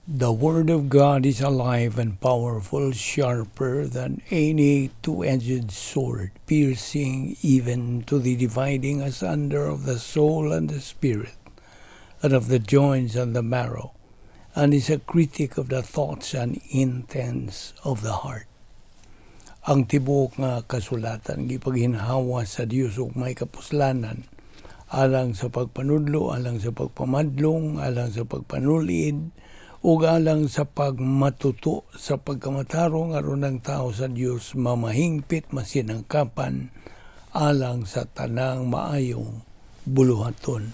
The Word of God is alive and powerful, sharper than any two-edged sword, piercing even to the dividing asunder of the soul and the spirit, and of the joints and the marrow, and is a critic of the thoughts and intents of the heart. Ang tibuok nga kasulatan gipaghinhawa sa Dios ug may kapuslanan, alang sa pagpanudlo, alang sa pagpamadlong, alang sa pagpanulid, ug alang sa pagmatuto sa pagkamatarong aron ng tao sa Dios mamahingpit masinangkapan alang sa tanang maayong buluhaton.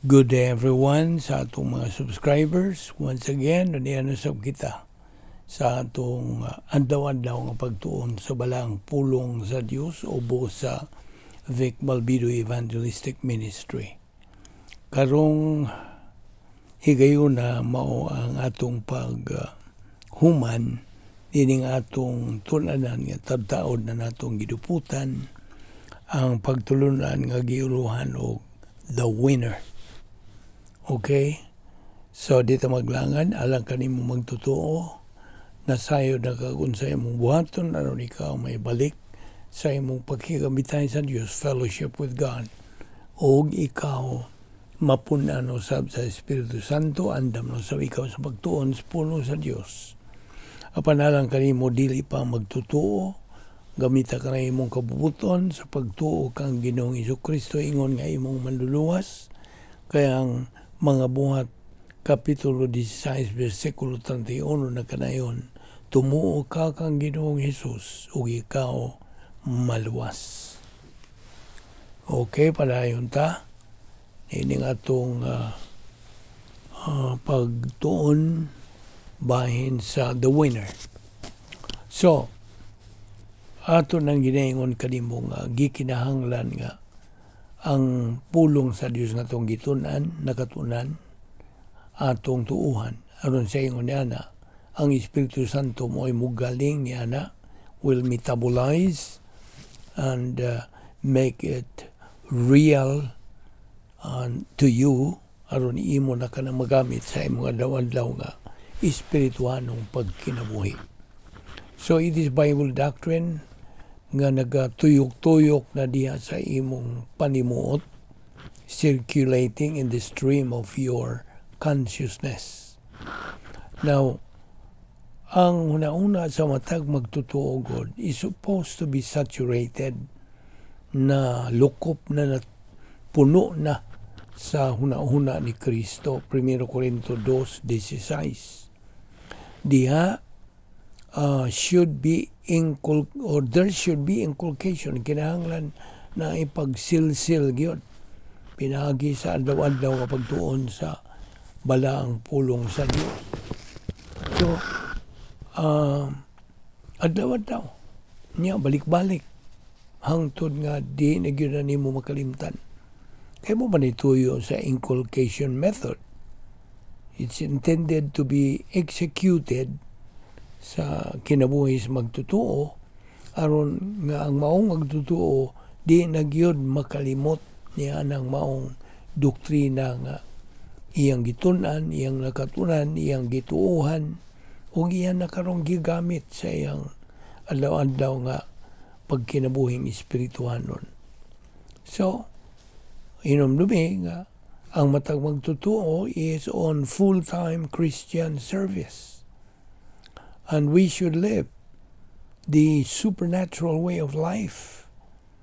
Good day everyone sa atong mga subscribers. Once again, nanianusab kita sa atong adlaw-adlaw nga pagtuon sa balang pulong sa Dios ubo sa Vic Balbido Evangelistic Ministry. Karong higayon na mao ang atong paghuman dining atong tulanan nga tabtaod na natong giduputan ang pagtulunan nga giuluhan og The Winner. Okay? So dito maglangan alang kanimo magtotoo nasayod na kung sa imong buhaton aron ikaw may balik sa imong pagkigamitan sa Dios, fellowship with God, og ikaw mapunan usab sa Espiritu Santo, andam no sa ikaw sa pagtuon sa pulong sa Dios. Apan alang kanimo dili pa magtutuo, gamita ka na imong kabubuton sa pagtuo kang Ginoong Hesukristo ingon nga imong manluluwas. Kaya ang mga buhat kapitulo 16 bersikulo 31 na kanayon, tumuo ka kang Ginoong Hesus ug ikaw maluwas. Okay, padayon ta. Ining atong pagtuon bahin sa The Winner. So, ato nang ginaingon kanimo nga gikinahanglan nga ang pulong sa Dios nga atong gitunan, nakatunan, atong tuuhan. Aron sa ingon niya na, ang Espiritu Santo mo'y mugaling niya na, will metabolize and make it real to you, aron imo na ka na magamit sa imong adlaw-adlaw nga espirituhanong pagkinabuhi. So it is Bible doctrine nga nagatuyok-tuyok na diha sa imong panimuot, circulating in the stream of your consciousness. Now, ang una-una sa matag magtutuo God is supposed to be saturated na lukop na puno na sa huna-huna ni Kristo. 1 Corinto 2:16. Diha should be there should be inculcation. Kinahanglan na ipagsilsil gyud pinagi sa adlaw-adlaw nga pagtuon sa balaang pulong sa Dios. So adlaw-adlaw niya balik-balik hangtod nga di na gyud nimo makalimtan. Kaya mo ba nituyo sa inculcation method? It's intended to be executed sa kinabuhi sa magtutuo aron nga ang maong magtutuo di na gyud makalimot niya ng maong doktrina nga iyang gitun-an, iyang nakatunan, iyang gituuhan ug iyang nakarong gigamit sa iyang adlaw-adlaw nga pagkinabuhing espirituhanon. So, inomdumi nga ang matag magtutuo is on full-time Christian service. And we should live the supernatural way of life,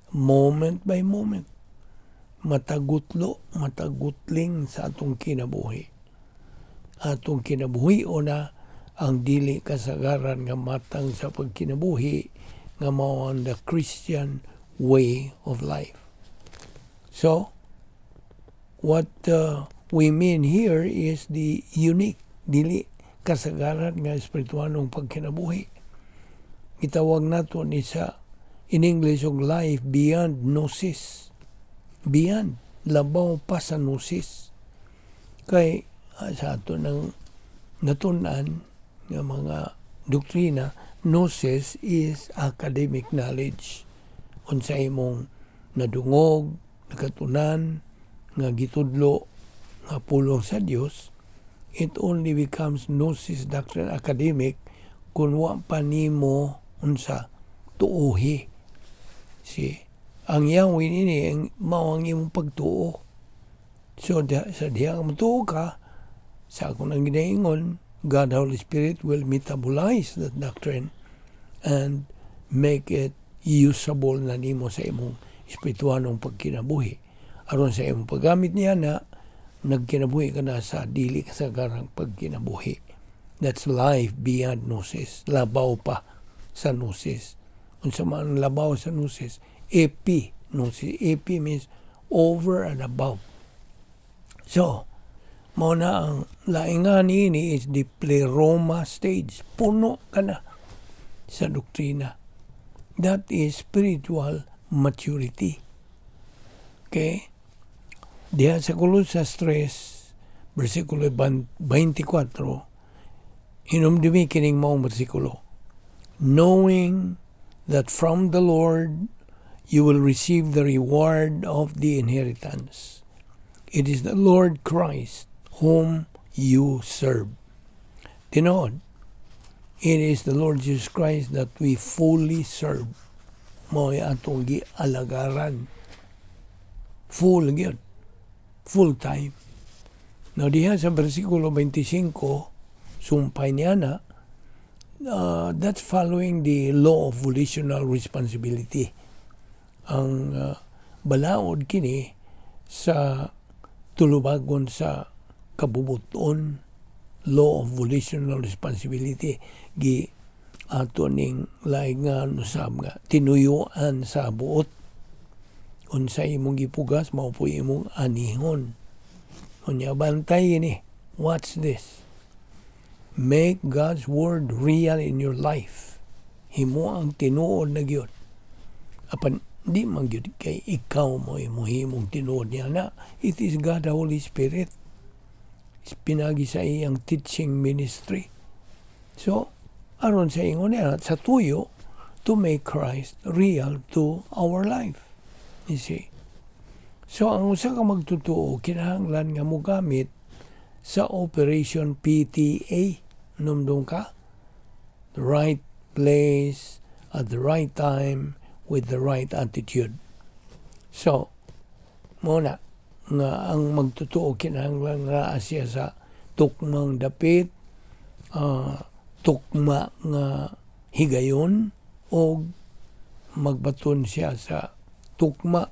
moment by moment. Matagutlo, matagutling sa atong kinabuhi. Atong kinabuhi o na ang dili kasagaran nga matang sa pagkinabuhi nga mao ang the Christian way of life. So, what we mean here is the unique, dili kasagaran nga espirituhanong pagkinabuhi. Itawag nato ni sa in English og life beyond gnosis. Beyond, labaw pa sa gnosis. Kay sa ato nang natunan nga mga doktrina, gnosis is academic knowledge. Unsa imong nadungog, nakatunan, nga gitudlo, nga pulong sa Dios, it only becomes gnosis doctrine academic kung wa pa nimo unsa tuohi. See, ang Yahweh ini ang mao ang imong pagtuo. So sa diha ka matuo ka, sa akong nang ginaingon, God Holy Spirit will metabolize that doctrine and make it usable na nimo sa imong espirituhanong pagkinabuhi. Aron sa imong paggamit niya na nagkinabuhi ka na sa dili kasagarang pagkinabuhi. That's life beyond gnosis. Labaw pa sa gnosis. Unsa man labaw sa gnosis? Epignosis. Epi means over and above. So, mao na ang laingan ini is the pleroma stage. Puno ka na sa doktrina. That is spiritual maturity. Okay? Diha sa Colosas 3, versikulo 24, hinumdumi kining maong versikulo. Knowing that from the Lord you will receive the reward of the inheritance. It is the Lord Christ whom you serve. Tinood, it is the Lord Jesus Christ that we fully serve. Mo'y atong gialagaran. Full gyud. Full time. Now diha sa versikulo 25, sumpay niya na, that's following the law of volitional responsibility. Ang balaod kini sa tulubagon sa kabubuton, law of volitional responsibility, gi ato ning laing nga usab nga tinuyuan sa buot. Unsa imong gipugas, mao po imong anihon. Unya bantay ini. Watch this. Make God's word real in your life. Himo ang tinuod na gyud. Apan di man gyud kay ikaw mo himong tinuod niya na. It is God the Holy Spirit. Pinagi sa iyang teaching ministry. So, aron sa ingon niya, sa tuyo, to make Christ real to our life. You see? So, ang usa ka magtutuo, kinahanglan nga mo gamit sa Operation PTA. Numdum ka? The right place, at the right time, with the right attitude. So, muna, nga ang magtutuo kinahanglan nga siya sa tukmang dapit, tukma nga higayon, o magbaton siya sa tukma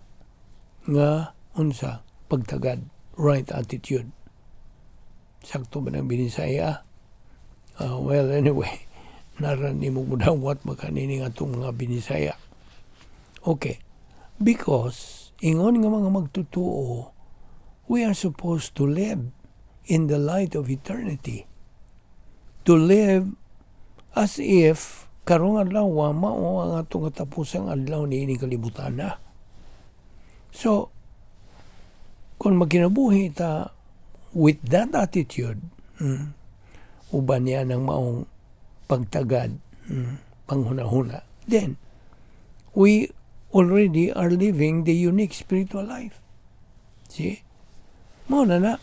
nga unsa pagtagad, right attitude. Sakto ba ng binisaya? Well, anyway, narani mo mudawat makanini nga itong mga binisaya. Okay, because ingon nga mga magtutuo, we are supposed to live in the light of eternity. To live as if karong adlaw mao ang atong katapusang adlaw niini kalibutan na. So, kung magkinabuhi ta with that attitude, uban niya ng maong pagtagad, panghuna-huna, then we already are living the unique spiritual life. See? Mao na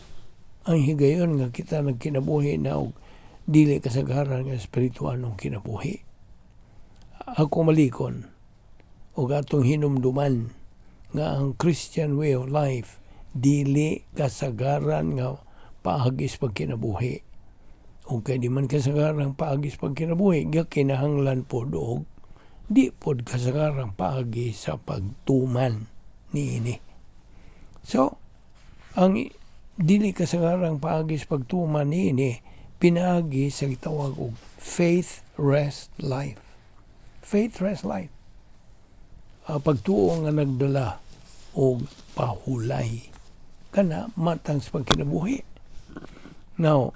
ang higayon nga kita nagkinabuhi na og dili kasagaran nga spiritual nung kinabuhi. Ako malikon og atong hinumduman nga ang Christian way of life dili kasagaran nga paagis pagkinabuhi. O kay di man kasagaran paagis pagkinabuhi, kinahanglan po og di pod kasagaran paagi sa pagtuman niini. So, ang dili kasagaran paagi sa pagtuman niini pinaagi sa gitawag og faith rest life. Faith rest life. Pagtuo nga nagdala og pahulay kana matang sa pagkinabuhi. Now,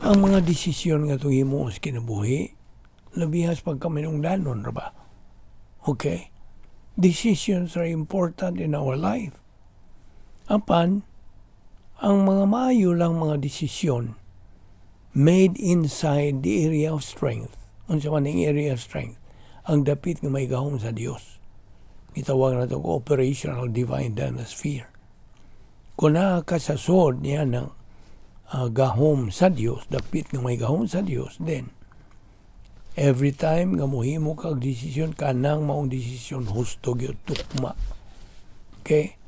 ang mga desisyon nga itong himuon sa kinabuhi, labihas pagkaminungdanon ra ba? Okay? Decisions are important in our life. Apan, ang mga maayo lang mga desisyon made inside the area of strength. Unsa man ang area of strength? Ang dapit nga may gahom sa Dios. Gitawag na ito operational divine dynasty. Kung nakakasasod niya ng gahom sa Dios, dapit nga may gahom sa Dios, then every time nga mohimo kag desisyon, kanang maong desisyon husto gyud tukma. Okay?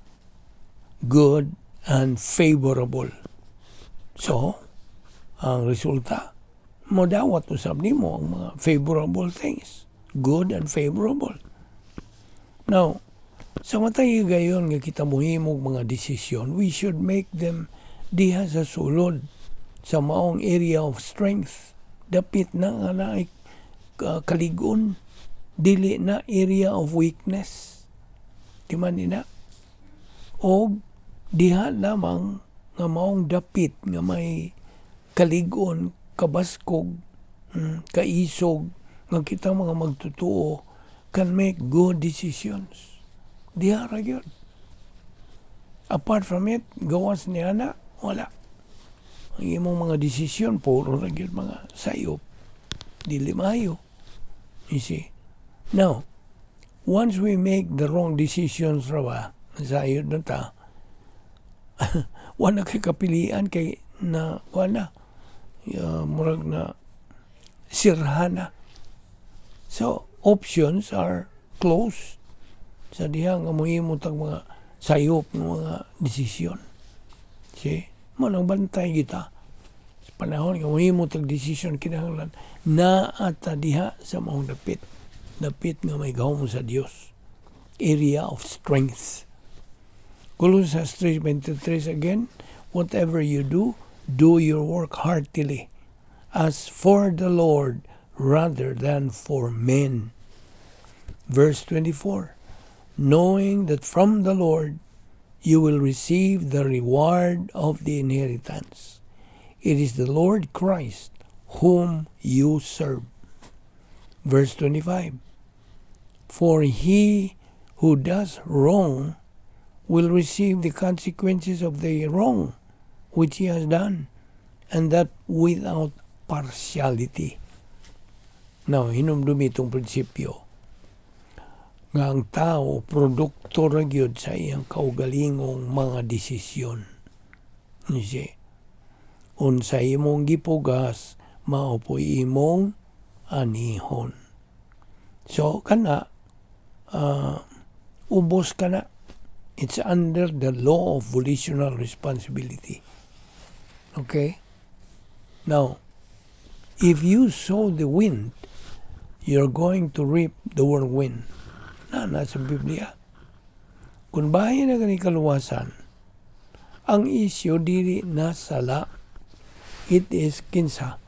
Good and favorable. So, ang resulta, modawat usab nimo ang mga favorable things. Good and favorable. Now, sa matay gayon nga kita mohimog mga desisyon, we should make them diha sa sulod sa maong area of strength. Dapit na nga na kaligon, dili na area of weakness. Di man na. O diha lamang nga maong dapit nga may kaligon, kabaskog, kaisog, nga kita mga magtutuo can make good decisions. Diha ra gyud. Apart from it, gawas niya na, wala. Ang imong mga desisyon, puro ra gyud mga sayop. Dili maayo. You see? Now, once we make the wrong decisions raw, sayod na ta, wala kay kapilian kay na, wala, murag na sirhana. So, options are closed sa diha nga mohimo tag mga sayop ng mga desisyon. See? Manang bantay kita. Sa panahon nga mohimo tag desisyon kinahanglan na ata diha sa maong dapit. Dapit nga may gahom sa Dios. Area of strength. Colossians 3:23 again, whatever you do, do your work heartily, as for the Lord rather than for men. Verse 24, knowing that from the Lord you will receive the reward of the inheritance. It is the Lord Christ whom you serve. Verse 25, for he who does wrong will receive the consequences of the wrong which he has done, and that without partiality. Now, hinumdumi itong prinsipyo nga ang tao, produkto ra gyud sa iyang kaugalingong mga desisyon. Nisi, unsa imong gipugas, mao po imong anihon. So, kana, ubos kana. It's under the law of volitional responsibility. Okay? Now, if you sow the wind, you're going to reap the whirlwind. Nasa Biblia. Kung bahin na gani kaluwasan, ang isyo dili nasala. It is kinsa?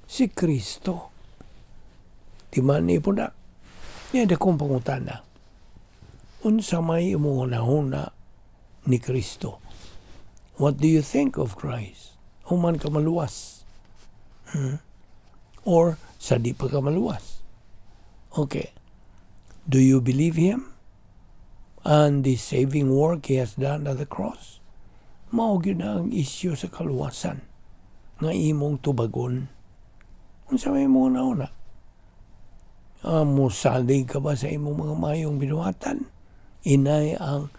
Si Kristo. Di man po na. Yan akong pangutana. Unsa may imunahuna ni Kristo? What do you think of Christ? Human ka maluwas? Or sa di pa ka maluwas? Okay. Do you believe Him? And the saving work He has done at the cross? Mao gyud na ang isyu sa kaluwasan nga imong tubagon. Unsa may imunahuna? Musalig ka ba sa imong mga mayong binuhatan? Inay ang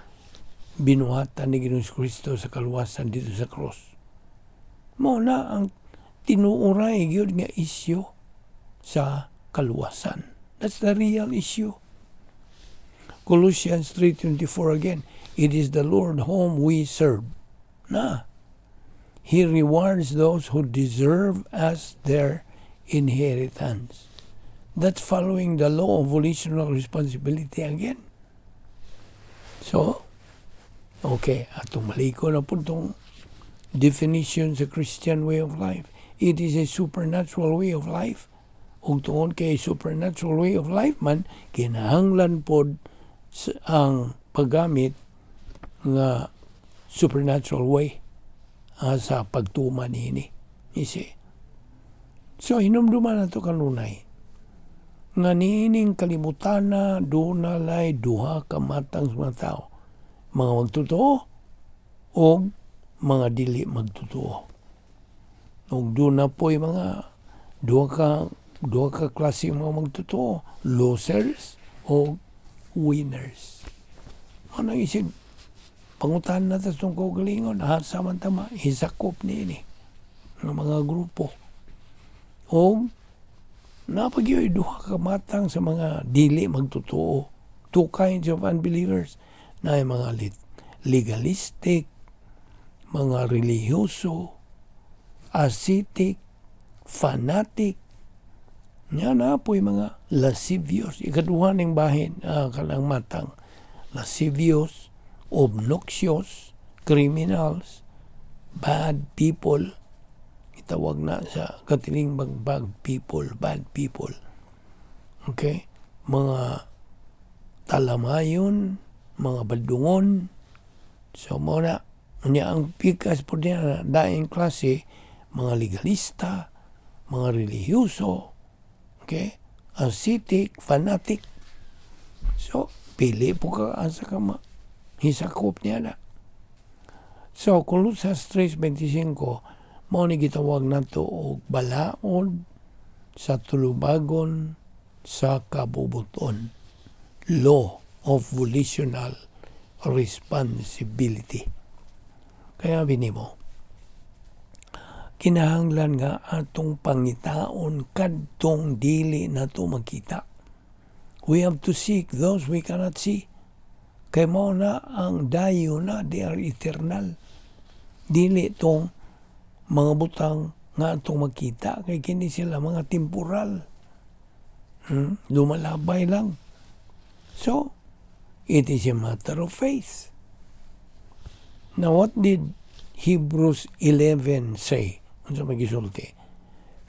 binuhatan ni Ginoong Kristo sa kaluwasan dito sa cross. Mao na ang tinuuray gyud nga isyu sa kaluwasan. That's the real issue. Colossians 3:24 again, it is the Lord whom we serve. Na, He rewards those who deserve as their inheritance. That's following the law of volitional responsibility again. So, okay, atong maliko na po itong definition sa Christian way of life. It is a supernatural way of life. Ug tungod kay supernatural way of life man, kinahanglan pod ang paggamit nga supernatural way sa pagtuman ini. Isi. So, hinumduman na ito kanunay. Nga niining kalibutan na dunalay duha ka matang mga tao. Mga magtotoo o mga dili magtotoo. O doon na po'y mga duha ka klase mga magtotoo. Losers o winners. Ano isip? Pangutan na ito itong kaugalingon. Samantama, isakop ni ini. ng mga grupo. O napagyoy duha ka matang sa mga dili magtotoo. Two kinds of unbelievers. Na mga legalistic, mga relihiyoso, ascetic, fanatic, nga na po'y mga lascivious. Ikaduha ng bahin, kalang matang. Lascivious, obnoxious, criminals, bad people. Itawag na sa katiling bad people. Okay? Mga talamayon, mga badungon. So, muna, ang pikas po niya, daing klase, mga legalista, mga relihiyoso, okay? Ascetic, fanatic. So, pili po ka asa ka hisakop niya na. So, Colossus 3:25, mao ni gitawag nato og balaod sa tulubagon sa kabubuton. Law of volitional responsibility. Kaya binimo, kinahanglan nga atong pangitaon kadtong dili nato makita. We have to seek those we cannot see. Kay mo na ang dayo na, they are eternal. Dili tong mga butang nga atong makita, kay kini sila mga temporal. Lumalabay lang. So, it is a matter of faith. Now, what did Hebrews 11 say? Ano sa magisulti?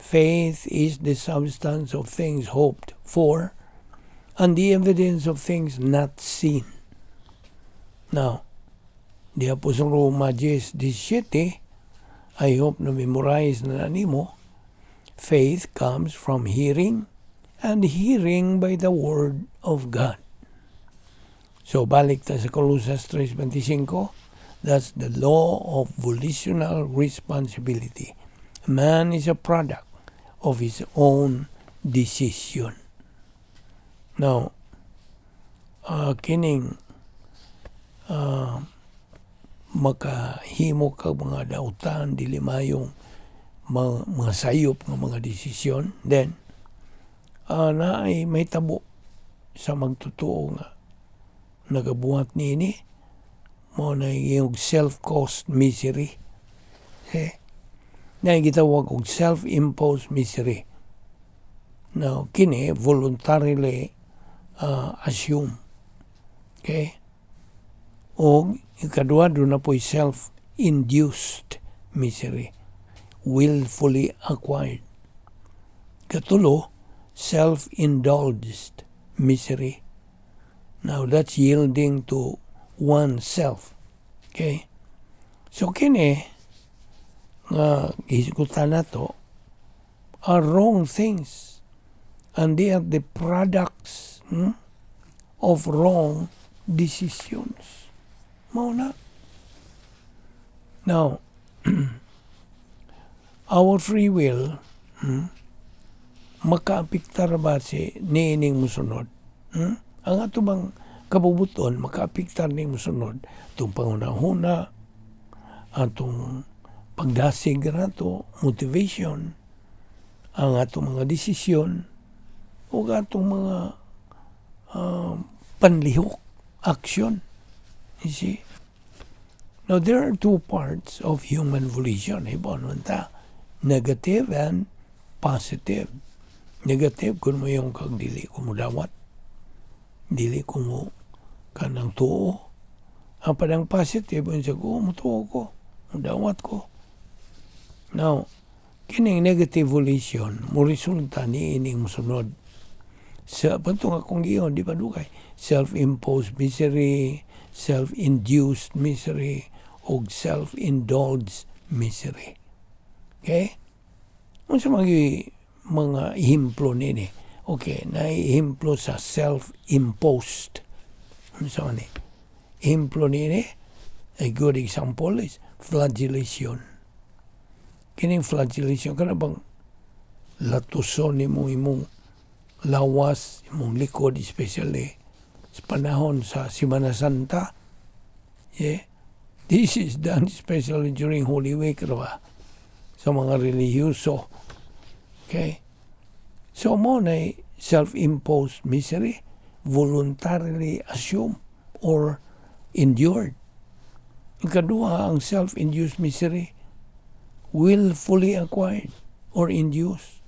Faith is the substance of things hoped for and the evidence of things not seen. Now, di po sa Roma 10:17, I hope na memorize na nimo, faith comes from hearing and hearing by the word of God. So, balik ta sa Colossus 3:25, that's the law of volitional responsibility. Man is a product of his own decision. Now, kining makahimo ka mga dautan, dili mayong mga sayop ng mga desisyon, then na ay may tabo sa magtotoo nga nagabuhat niini mo na yung self-caused misery. Na gitawag og self-imposed misery. Now, kini voluntarily assume. Okay? O ikadua doon na po'y self-induced misery. Willfully acquired. Katulo, self-indulged misery. Now, that's yielding to oneself. Okay? So, kini, nga isikutan na to, are wrong things. And they are the products of wrong decisions. Mauna. Now, our free will, makaapiktar ba si niining musunod? Ang ato bang kabubuton, makaapiktar ning musunod, itong pangunahuna, atong pagdasig nato, motivation, ang atong mga desisyon, o atong mga panlihok, action. You see? Now, there are two parts of human volition. Negative and positive. Negative, kung mo yung kag dili ko mo dawat. Dili ko mo kanang tuo. Ang padang positive, yung sa ko, mutuo ko. Dawat ko. Now, kining negative volition, mo resulta ni ining musunod. Sa pantong akong giyon, di ba dukay? Self-imposed misery, self-induced misery, o self-indulged misery. Okay? Ano sa mga himplo nini? Okay, naihimplo sa self-imposed. Ano sa mani? Himplo nini, a good example is flagellation. Kining flagellation, ka na bang latuson ni mo imong lawas, imong likod, especially sa panahon sa Semana Santa. Yeah. This is done especially during Holy Week, diba? sa mga relihiyoso. Okay? So mo na self-imposed misery, voluntarily assumed or endured. Ikadua, ang self-induced misery, willfully acquired or induced.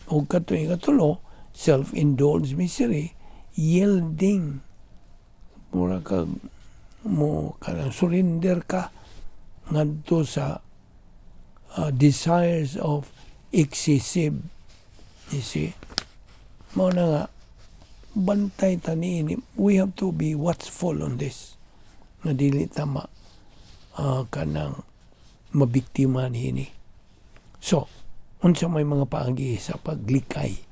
O ikatulo, self-indulged misery, yielding. Mura surrender ka ngadto sa desires of excessive. You see? Mao na nga, bantay tani. We have to be watchful on this. Nga dili tama kanang mabiktima niini. So, unsa may mga paagi sa paglikay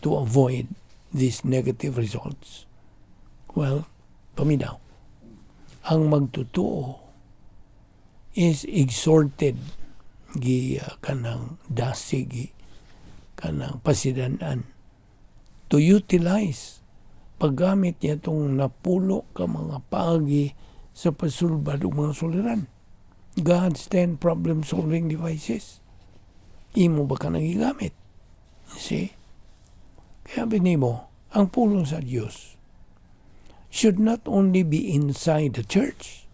to avoid these negative results? Well, paminaw. Ang magtutuo is exhorted kanang dasig kanang pasidanan to utilize paggamit niya itong napulo ka mga paagi sa pasulbad o mga suliran. God's 10 problem-solving devices. Imo ba ka nagigamit? See? Kaya binimo, ang pulong sa Diyos should not only be inside the church.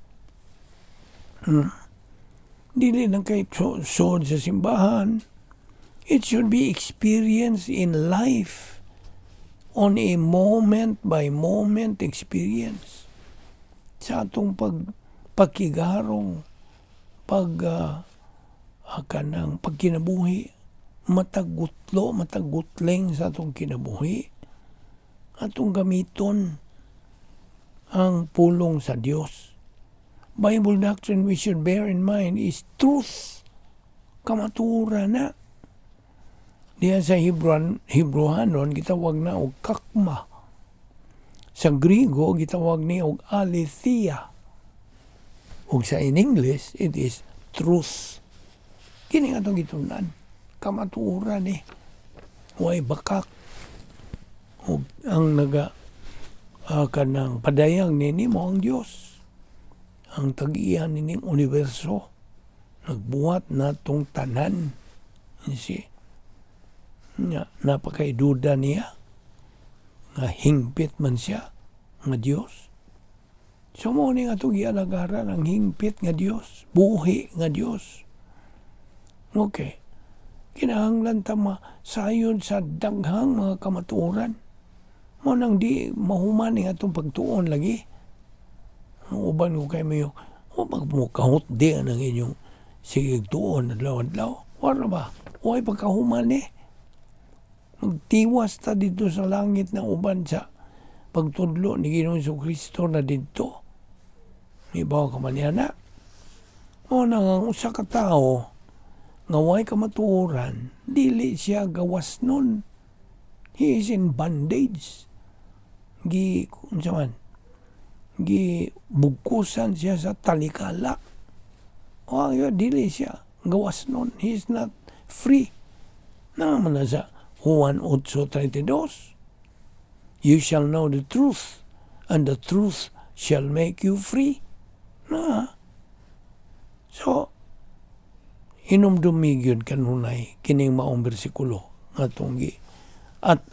Dili lang kay sod sa simbahan. It should be experienced in life on a moment-by-moment experience. Sa atong pagkigarong, kanang pagkinabuhi, matagutleng sa atong kinabuhi, atong gamiton ang pulong sa Dios. Bible doctrine we should bear in mind is truth. Kamatura na. Diyan sa Hebrewanon, gitawag na og kakma. Sa Griego, gitawag ni og aletheia. Ug sa in English, it is truth. Kini nga itong gitunan. Kamaturan Huwag bakak. Ug ang kanang padayang nini mo ang Diyos. Ang tag-iyan nining universo. Nagbuhat na tong tanan. See? Napakaiduda niya. Nga hingpit man siya. Nga Diyos. So mo ni nga itong ialagaran ang hingpit nga Diyos. Buhi nga Diyos. Okay. Kinahanglan tama sayod sa daghang mga kamaturan. Mo nang di mahuman nga itong pagtuon lagi. Uban ko kayo mayo, magmukahot di ang inyong sigig tuon adlaw-adlaw. Wala ba? Huwag pagkahuman Magtiwas ta dito sa langit na uban sa pagtudlo ni Ginoong Jesucristo na dito. Ibaw ka man yan na. O nang usa ka tao nga way kamatuoran, dili siya gawas nun. He is in bondage. Bugkusan siya sa talikala. O dili siya gawas nun. He is not free. Naman na sa Juan 8:32. You shall know the truth, and the truth shall make you free. So, hinumdumigyon kanunay kining maong bersikulo nga tunggi. At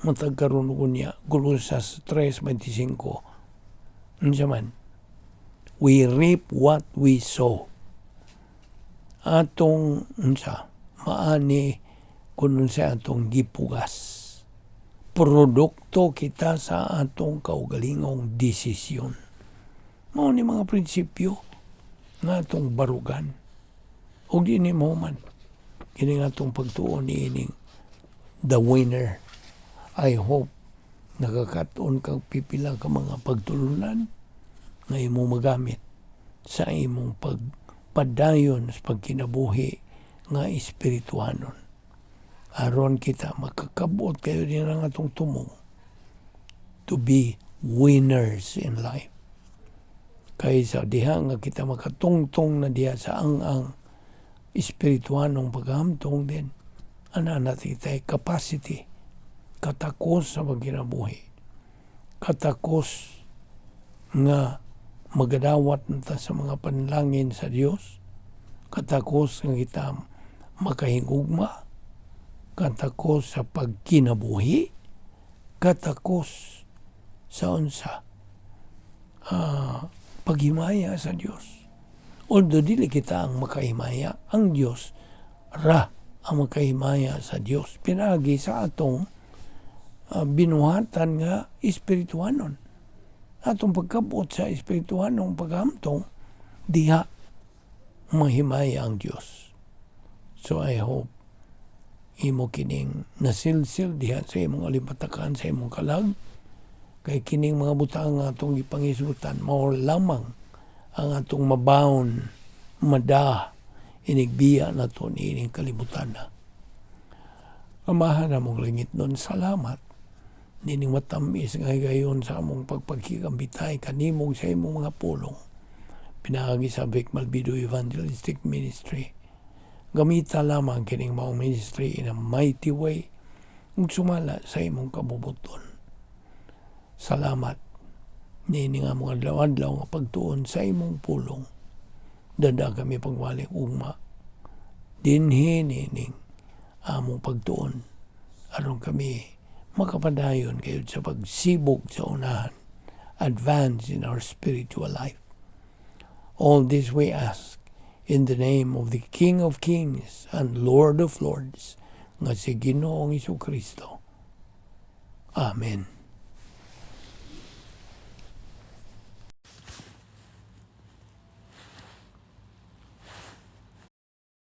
matagkaroon ko niya, Colosas 3:25. Man, we reap what we sow. Atong maani kung sa atong gipugas. Produkto kita sa atong kaugalingong desisyon. Mao ni mga prinsipyo nga atong barugan. O di ni mo man. Kini nga atong pagtuon ni ining the winner. I hope nakakatuon kang pipila ka mga pagtulunan nga imo magamit sa imong pagpadayon sa pagkinabuhi nga espirituhanon. Aron kita makakabot kayo din ang atong tumong to be winners in life. Kaysa diha nga kita makatungtong na diha sa ang espirituhanong paghamtong din. Natin tayo capacity, katakos sa pagkinabuhi. Katakos nga magadawat nata sa mga panlangin sa Dios katakos nga kita makahingugma, katakos sa pagkinabuhi, katakos sa unsa paghimaya sa Dios. Although dili kita ang makahimaya, ang Dios ra ang makahimaya sa Dios. Pinagi sa atong binuhatan nga espirituhanon. Atong pagkabot sa espirituhanong paghamtong, diha mahimaya ang Dios. So I hope imo kining nasilsil diha sa imong alimpatakan, sa imong kalag, kay kining mga butang nga atong ipangisutan, mao lamang ang atong mabaon, mada, inigbiya na to ining kalibutan na. Amahan na mong langit nun, salamat. Nining matamis nga gayon sa among pagpagkikambitay kanimog sa imong mga pulong. Pinagi sa Balbido Evangelistic Ministry. Gamita lamang kining maong ministry in a mighty way ug sumala sa imong kabubuton. Salamat. Nini nga mga adlaw-adlaw nga pagtuon sa imong pulong. Dada kami pagwalik ugma. Dinhi nining among pagtuon. Aron kami makapadayon kayo sa pagsibog sa unahan. Advance in our spiritual life. All this we ask in the name of the King of Kings and Lord of Lords, nga si Ginoong Jesucristo. Amen.